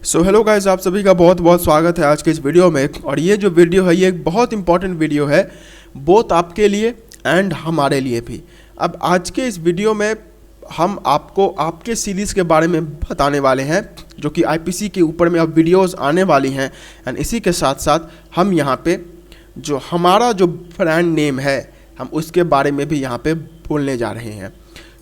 So hello guys, आप सभी का बहुत बहुत स्वागत है आज के इस वीडियो में। और ये जो वीडियो है ये एक बहुत इंपॉर्टेंट वीडियो है, बोथ आपके लिए एंड हमारे लिए भी। अब आज के इस वीडियो में हम आपको आपके सीरीज़ के बारे में बताने वाले हैं जो कि आईपीसी के ऊपर में अब वीडियोस आने वाली हैं। एंड इसी के साथ साथ हम यहाँ पे जो हमारा जो ब्रांड नेम है हम उसके बारे में भी यहाँ पे बोलने जा रहे हैं।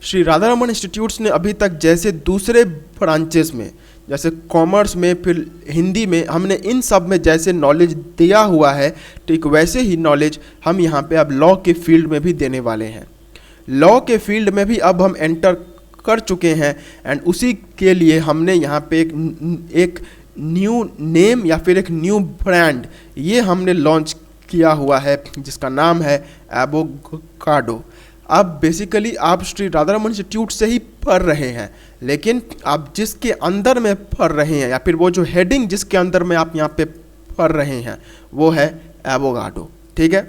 श्री राधारमण इंस्टीट्यूट्स ने अभी तक जैसे दूसरे ब्रांचेस में, जैसे कॉमर्स में, फिर हिंदी में, हमने इन सब में जैसे नॉलेज दिया हुआ है, ठीक वैसे ही नॉलेज हम यहाँ पे अब लॉ के फील्ड में भी देने वाले हैं। लॉ के फील्ड में भी अब हम एंटर कर चुके हैं एंड उसी के लिए हमने यहाँ पे एक न्यू नेम या फिर एक न्यू ब्रांड ये हमने लॉन्च किया हुआ है जिसका नाम है एवोकाडो। अब बेसिकली आप श्री राधारमण इंस्टीट्यूट से ही पढ़ रहे हैं, लेकिन आप जिसके अंदर में पढ़ रहे हैं या फिर वो जो हेडिंग जिसके अंदर में आप यहाँ पे पढ़ रहे हैं वो है एवोकाडो। ठीक है,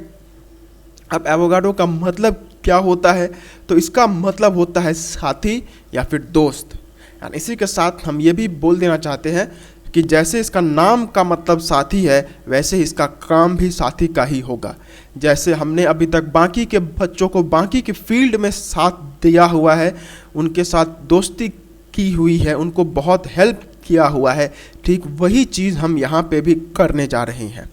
अब एवोकाडो का मतलब क्या होता है? तो इसका मतलब होता है साथी या फिर दोस्त। यानी इसी के साथ हम ये भी बोल देना चाहते हैं कि जैसे इसका नाम का मतलब साथी है वैसे ही इसका काम भी साथी का ही होगा। जैसे हमने अभी तक बाकी के बच्चों को बाकी के फील्ड में साथ दिया हुआ है, उनके साथ दोस्ती की हुई है, उनको बहुत हेल्प किया हुआ है, ठीक वही चीज़ हम यहाँ पे भी करने जा रहे हैं।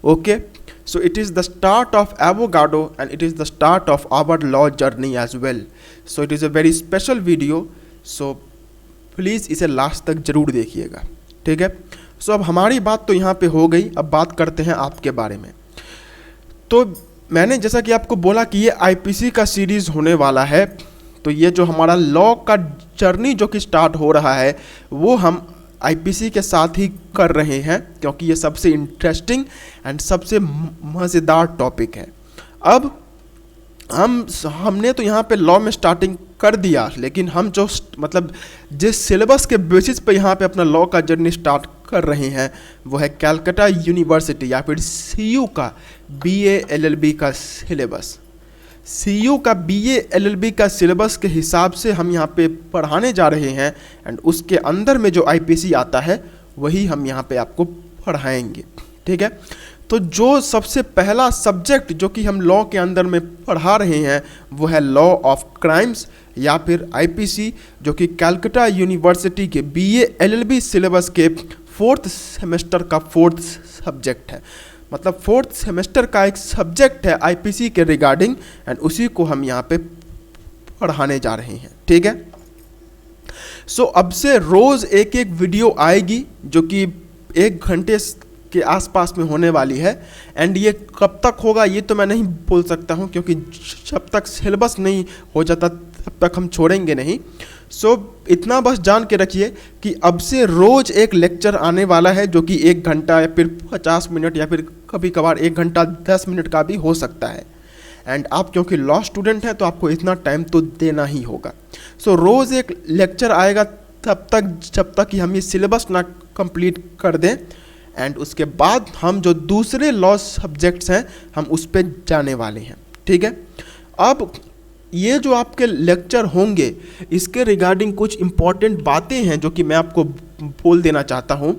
Okay, so it is the start of avocado and it is the start of our law journey as well. So it is a very special video, so please इसे लास्ट तक ज़रूर देखिएगा। ठीक है, सो अब हमारी बात तो यहाँ पे हो गई, अब बात करते हैं आपके बारे में। तो मैंने जैसा कि आपको बोला कि ये आईपीसी का सीरीज़ होने वाला है, तो ये जो हमारा लॉ का जर्नी जो कि स्टार्ट हो रहा है वो हम आईपीसी के साथ ही कर रहे हैं क्योंकि ये सबसे इंटरेस्टिंग एंड सबसे मज़ेदार टॉपिक है। अब हमने तो यहाँ पे लॉ में स्टार्टिंग कर दिया, लेकिन हम जो मतलब जिस सिलेबस के बेसिस पे यहाँ पे अपना लॉ का जर्नी स्टार्ट कर रहे हैं वो है कैलकाटा यूनिवर्सिटी या फिर सीयू का बीए एलएलबी का सिलेबस। सीयू का बीए एलएलबी का सिलेबस के हिसाब से हम यहाँ पे पढ़ाने जा रहे हैं एंड उसके अंदर में जो आईपीसी आता है वही हम यहाँ पे आपको पढ़ाएंगे। ठीक है, तो जो सबसे पहला सब्जेक्ट जो कि हम लॉ के अंदर में पढ़ा रहे हैं वो है लॉ ऑफ क्राइम्स या फिर आईपीसी, जो कि कैलकाटा यूनिवर्सिटी के बीए एलएलबी सिलेबस के 4th सेमेस्टर का 4th सब्जेक्ट है। मतलब 4th सेमेस्टर का एक सब्जेक्ट है आईपीसी के रिगार्डिंग एंड उसी को हम यहाँ पे पढ़ाने जा रहे हैं। ठीक है, सो अब से रोज़ एक एक वीडियो आएगी जो कि 1 घंटे के आसपास में होने वाली है एंड ये कब तक होगा ये तो मैं नहीं बोल सकता हूँ क्योंकि जब तक सिलेबस नहीं हो जाता तब तक हम छोड़ेंगे नहीं। सो इतना बस जान के रखिए कि अब से रोज़ एक लेक्चर आने वाला है जो कि 1 घंटा या फिर 50 मिनट या फिर कभी कभार 1 घंटा 10 मिनट का भी हो सकता है। एंड आप क्योंकि लॉ स्टूडेंट हैं तो आपको इतना टाइम तो देना ही होगा। सो रोज़ एक लेक्चर आएगा तब तक जब तक कि हम ये सिलेबस ना कंप्लीट कर दें एंड उसके बाद हम जो दूसरे लॉ सब्जेक्ट्स हैं हम उस पर जाने वाले हैं। ठीक है, अब ये जो आपके लेक्चर होंगे इसके रिगार्डिंग कुछ इम्पॉर्टेंट बातें हैं जो कि मैं आपको बोल देना चाहता हूँ,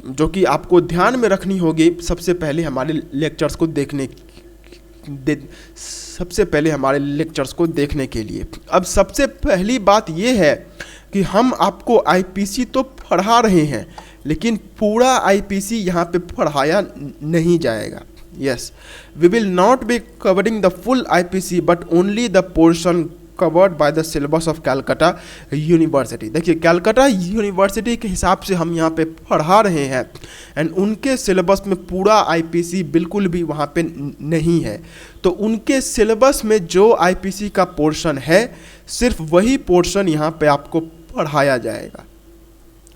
जो कि आपको ध्यान में रखनी होगी सबसे पहले हमारे लेक्चर्स को देखने के लिए। अब सबसे पहली बात ये है कि हम आपको आईपीसी तो पढ़ा रहे हैं लेकिन पूरा आईपीसी यहाँ पे पढ़ाया नहीं जाएगा। Yes, we will not be covering the full IPC but only the portion covered by the syllabus of Calcutta University. देखिए, कैलकाटा यूनिवर्सिटी के हिसाब से हम यहाँ पे पढ़ा रहे हैं एंड उनके सिलेबस में पूरा आईपीसी बिल्कुल भी वहाँ पे नहीं है। तो उनके सिलेबस में जो आईपीसी का पोर्शन है सिर्फ वही पोर्शन यहाँ पे आपको पढ़ाया जाएगा।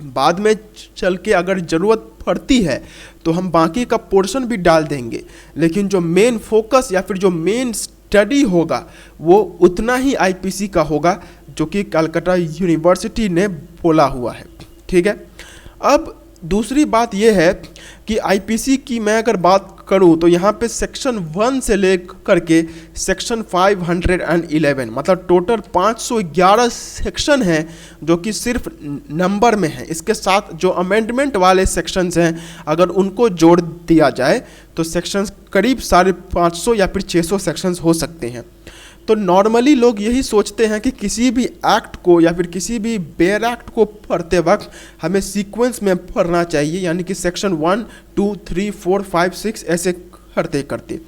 बाद में चल के अगर ज़रूरत पड़ती है तो हम बाकी का पोर्शन भी डाल देंगे, लेकिन जो मेन फोकस या फिर जो मेन स्टडी होगा वो उतना ही आईपीसी का होगा जो कि कलकत्ता यूनिवर्सिटी ने बोला हुआ है। ठीक है, अब दूसरी बात यह है कि आईपीसी की मैं अगर बात करूं तो यहाँ पे सेक्शन 1 से लेकर के सेक्शन 511 मतलब टोटल 511 सेक्शन हैं जो कि सिर्फ नंबर में है। इसके साथ जो अमेंडमेंट वाले सेक्शंस हैं अगर उनको जोड़ दिया जाए तो सेक्शंस करीब 550 या फिर 600 सेक्शंस हो सकते हैं। तो नॉर्मली लोग यही सोचते हैं कि किसी भी एक्ट को या फिर किसी भी बेयर एक्ट को पढ़ते वक्त हमें सीक्वेंस में पढ़ना चाहिए, यानी कि सेक्शन 1, 2, 3, 4, 5, 6 ऐसे करते करते।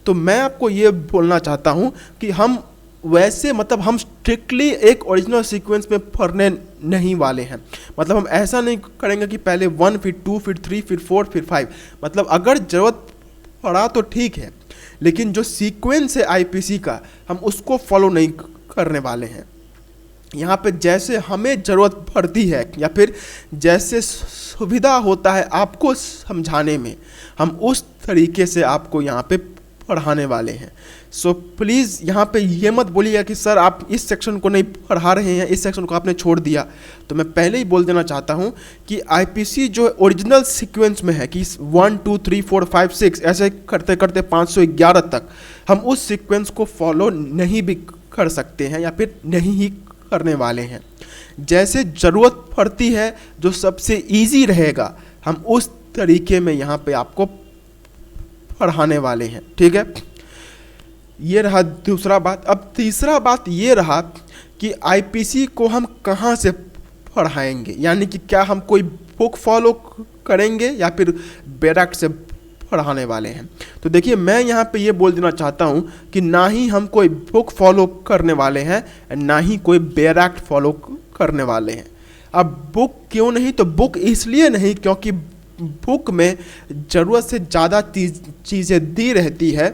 तो मैं आपको ये बोलना चाहता हूँ कि हम वैसे मतलब हम स्ट्रिक्टली एक ओरिजिनल सीक्वेंस में पढ़ने नहीं वाले हैं। मतलब हम ऐसा नहीं करेंगे कि पहले 1 फिर 2 फिर 3 फिर 4 फिर 5। मतलब अगर ज़रूरत पड़ा तो ठीक है, लेकिन जो सीक्वेंस है आईपीसी का हम उसको फॉलो नहीं करने वाले हैं। यहाँ पे जैसे हमें ज़रूरत पड़ती है या फिर जैसे सुविधा होता है आपको समझाने में, हम उस तरीके से आपको यहाँ पे पढ़ाने वाले हैं। सो प्लीज़ यहाँ पे ये मत बोलिएगा कि सर आप इस सेक्शन को नहीं पढ़ा रहे हैं, इस सेक्शन को आपने छोड़ दिया। तो मैं पहले ही बोल देना चाहता हूँ कि आईपीसी जो ओरिजिनल सीक्वेंस में है कि 1, 2, 3, 4, 5, 6 ऐसे करते करते 511 तक हम उस सीक्वेंस को फॉलो नहीं भी कर सकते हैं या फिर नहीं ही करने वाले हैं। जैसे ज़रूरत पड़ती है जो सबसे ईजी रहेगा हम उस तरीके में यहाँ पे आपको पढ़ाने वाले हैं, ठीक है। ये रहा दूसरा बात। अब तीसरा बात ये रहा कि आईपीसी को हम कहाँ से पढ़ाएंगे, यानी कि क्या हम कोई बुक फॉलो करेंगे या फिर बेयर एक्ट से पढ़ाने वाले हैं। तो देखिए मैं यहाँ पे ये बोल देना चाहता हूँ कि ना ही हम कोई बुक फॉलो करने वाले हैं ना ही कोई बेयर एक्ट फॉलो करने वाले हैं। अब बुक क्यों नहीं, तो बुक इसलिए नहीं क्योंकि बुक में ज़रूरत से ज़्यादा चीज़ें दी रहती है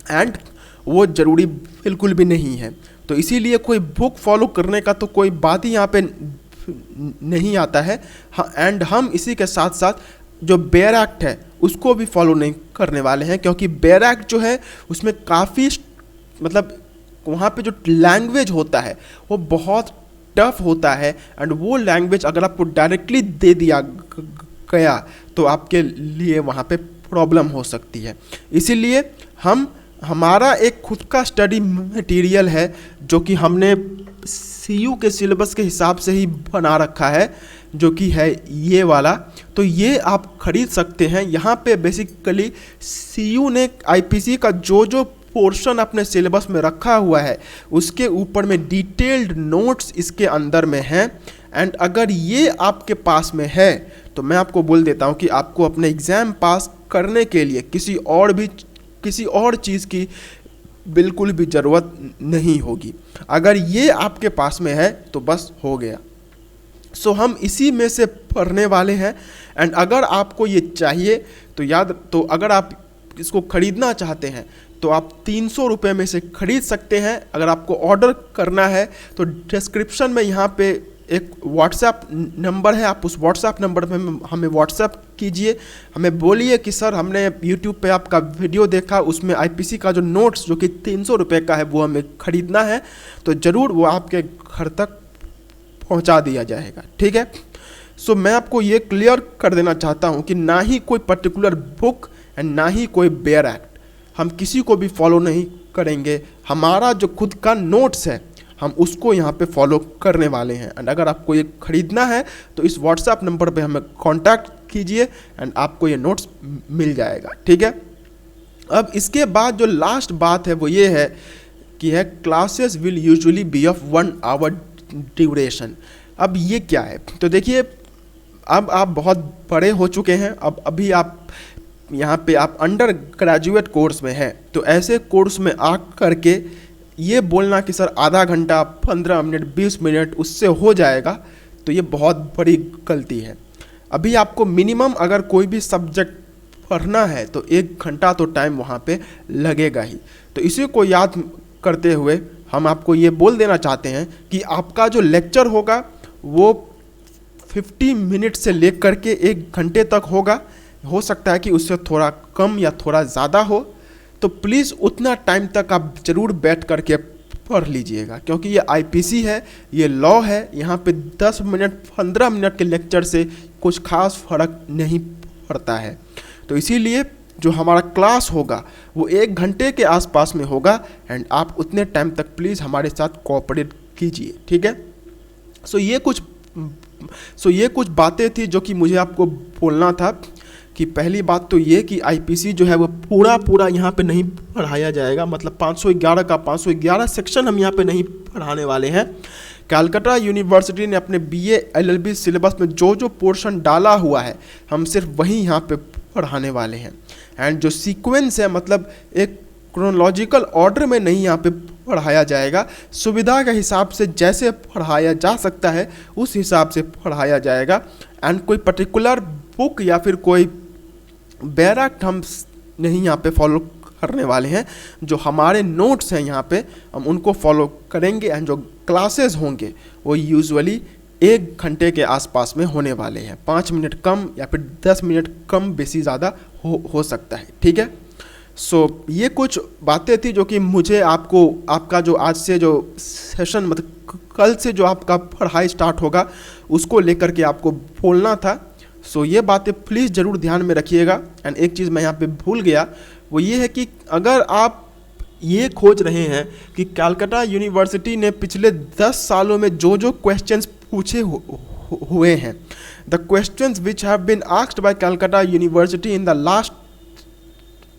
एंड वो ज़रूरी बिल्कुल भी नहीं है। तो इसीलिए कोई बुक फॉलो करने का तो कोई बात ही यहाँ पे नहीं आता है। हाँ, एंड हम इसी के साथ साथ जो बेयर एक्ट है उसको भी फॉलो नहीं करने वाले हैं, क्योंकि बेयर एक्ट जो है उसमें काफ़ी मतलब वहाँ पे जो लैंग्वेज होता है वो बहुत टफ होता है एंड वो लैंग्वेज अगर आपको डायरेक्टली दे दिया गया तो आपके लिए वहाँ पे प्रॉब्लम हो सकती है। इसीलिए हमारा एक खुद का स्टडी मटेरियल है जो कि हमने सीयू के सिलेबस के हिसाब से ही बना रखा है, जो कि है ये वाला। तो ये आप खरीद सकते हैं। यहाँ पे बेसिकली सीयू ने आईपीसी का जो पोर्शन अपने सिलेबस में रखा हुआ है उसके ऊपर में डिटेल्ड नोट्स इसके अंदर में हैं। एंड अगर ये आपके पास में है तो मैं आपको बोल देता हूँ कि आपको अपने एग्ज़ाम पास करने के लिए किसी और चीज़ की बिल्कुल भी ज़रूरत नहीं होगी। अगर ये आपके पास में है तो बस हो गया। सो हम इसी में से पढ़ने वाले हैं। एंड अगर आपको ये चाहिए तो अगर आप इसको ख़रीदना चाहते हैं तो आप 300 रुपये में से ख़रीद सकते हैं। अगर आपको ऑर्डर करना है तो डिस्क्रिप्शन में यहाँ पे एक व्हाट्सएप नंबर है, आप उस व्हाट्सएप नंबर पे हमें व्हाट्सएप कीजिए, हमें बोलिए कि सर हमने यूट्यूब पे आपका वीडियो देखा, उसमें आईपीसी का जो नोट्स जो कि 300 रुपये का है वो हमें ख़रीदना है, तो ज़रूर वो आपके घर तक पहुंचा दिया जाएगा, ठीक है। सो मैं आपको ये क्लियर कर देना चाहता हूं कि ना ही कोई पर्टिकुलर बुक एंड ना ही कोई बेयर एक्ट हम किसी को भी फॉलो नहीं करेंगे। हमारा जो खुद का नोट्स है हम उसको यहाँ पे फॉलो करने वाले हैं। एंड अगर आपको ये ख़रीदना है तो इस व्हाट्सएप नंबर पे हमें कांटेक्ट कीजिए एंड आपको ये नोट्स मिल जाएगा, ठीक है। अब इसके बाद जो लास्ट बात है वो ये है कि classes will usually be of 1 hour duration. अब ये क्या है, तो देखिए अब आप बहुत बड़े हो चुके हैं, अब अभी आप यहाँ पे आप अंडर ग्रेजुएट कोर्स में हैं, तो ऐसे कोर्स में आ करके ये बोलना कि सर आधा घंटा 15 मिनट 20 मिनट उससे हो जाएगा, तो ये बहुत बड़ी गलती है। अभी आपको मिनिमम अगर कोई भी सब्जेक्ट पढ़ना है तो 1 घंटा तो टाइम वहाँ पे लगेगा ही। तो इसी को याद करते हुए हम आपको ये बोल देना चाहते हैं कि आपका जो लेक्चर होगा वो 50 मिनट से लेकर के 1 घंटे तक होगा। हो सकता है कि उससे थोड़ा कम या थोड़ा ज़्यादा हो, तो प्लीज़ उतना टाइम तक आप ज़रूर बैठ करके पढ़ लीजिएगा, क्योंकि ये आईपीसी है, ये लॉ है। यहाँ पे 10 मिनट 15 मिनट के लेक्चर से कुछ खास फर्क नहीं पड़ता है। तो इसीलिए जो हमारा क्लास होगा वो 1 घंटे के आसपास में होगा, एंड आप उतने टाइम तक प्लीज़ हमारे साथ कोऑपरेट कीजिए, ठीक है। सो ये कुछ बातें थी जो कि मुझे आपको बोलना था। कि पहली बात तो ये कि आईपीसी जो है वो पूरा यहाँ पे नहीं पढ़ाया जाएगा, मतलब 511 का 511 सेक्शन हम यहाँ पे नहीं पढ़ाने वाले हैं। कलकत्ता यूनिवर्सिटी ने अपने बीए एलएलबी सिलेबस में जो जो पोर्शन डाला हुआ है हम सिर्फ वही यहाँ पे पढ़ाने वाले हैं। एंड जो सीक्वेंस है, मतलब एक क्रोनोलॉजिकल ऑर्डर में नहीं यहाँ पे पढ़ाया जाएगा, सुविधा के हिसाब से जैसे पढ़ाया जा सकता है उस हिसाब से पढ़ाया जाएगा। एंड कोई पर्टिकुलर बुक या फिर कोई बैरक हम नहीं यहाँ पे फॉलो करने वाले हैं। जो हमारे नोट्स हैं यहाँ पे हम उनको फॉलो करेंगे, एंड जो क्लासेस होंगे वो यूजुअली 1 घंटे के आसपास में होने वाले हैं। 5 मिनट कम या फिर 10 मिनट कम बेसी ज़्यादा हो सकता है, ठीक है। सो ये कुछ बातें थी जो कि मुझे आपका जो आज से जो सेशन, मतलब कल से जो आपका पढ़ाई स्टार्ट होगा उसको लेकर के आपको बोलना था। सो ये बातें प्लीज़ ज़रूर ध्यान में रखिएगा। एंड एक चीज़ मैं यहाँ पे भूल गया, वो ये है कि अगर आप ये खोज रहे हैं कि कलकत्ता यूनिवर्सिटी ने पिछले 10 सालों में जो जो क्वेश्चंस पूछे हुए हैं, the questions which have been asked by Calcutta University in the last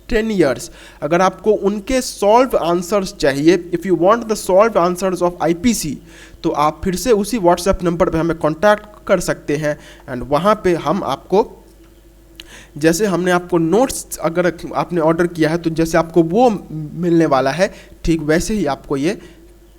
10 years, अगर आपको उनके सॉल्व आंसर्स चाहिए, if you want the solve answers of IPC, तो आप फिर से उसी व्हाट्सएप नंबर पे हमें कांटेक्ट कर सकते हैं। एंड वहाँ पे हम आपको, जैसे हमने आपको नोट्स अगर आपने ऑर्डर किया है तो जैसे आपको वो मिलने वाला है, ठीक वैसे ही आपको ये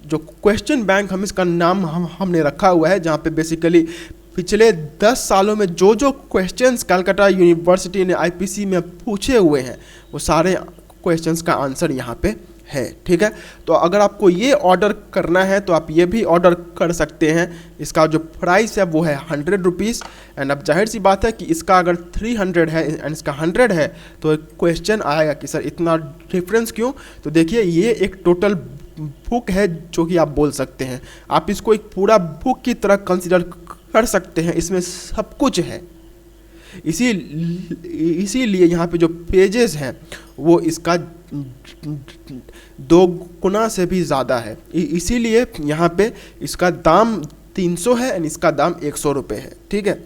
जो क्वेश्चन बैंक हम इसका नाम हमने रखा हुआ है, जहाँ पे बेसिकली पिछले 10 सालों में जो जो क्वेश्चंस कलकत्ता यूनिवर्सिटी ने आईपीसी में पूछे हुए हैं वो सारे क्वेश्चंस का आंसर यहाँ पे है, ठीक है। तो अगर आपको ये ऑर्डर करना है तो आप ये भी ऑर्डर कर सकते हैं। इसका जो प्राइस है वो है 100 रुपीज़। एंड अब जाहिर सी बात है कि इसका अगर 300 है एंड इसका 100 है तो एक क्वेश्चन आएगा कि सर इतना डिफरेंस क्यों। तो देखिए ये एक टोटल बुक है जो कि आप बोल सकते हैं, आप इसको एक पूरा बुक की तरह कंसिडर कर सकते हैं, इसमें सब कुछ है। इसीलिए यहाँ पे जो पेजेस हैं वो इसका 2 गुना से भी ज़्यादा है। इसीलिए यहाँ पे इसका दाम 300 है एंड इसका दाम 100 रुपये है, ठीक है।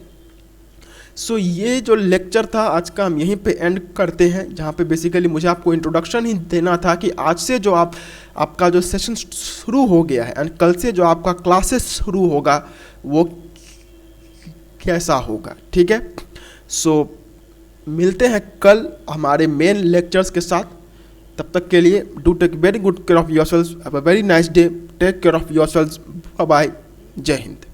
सो ये जो लेक्चर था आज का हम यहीं पे एंड करते हैं, जहाँ पे बेसिकली मुझे आपको इंट्रोडक्शन ही देना था कि आज से जो आपका जो सेशन शुरू हो गया है एंड कल से जो आपका क्लासेस शुरू होगा वो कैसा होगा, ठीक है। सो मिलते हैं कल हमारे मेन लेक्चर्स के साथ। तब तक के लिए do take very good care of yourselves, have a very nice day, take care of yourselves, bye bye, जय हिंद।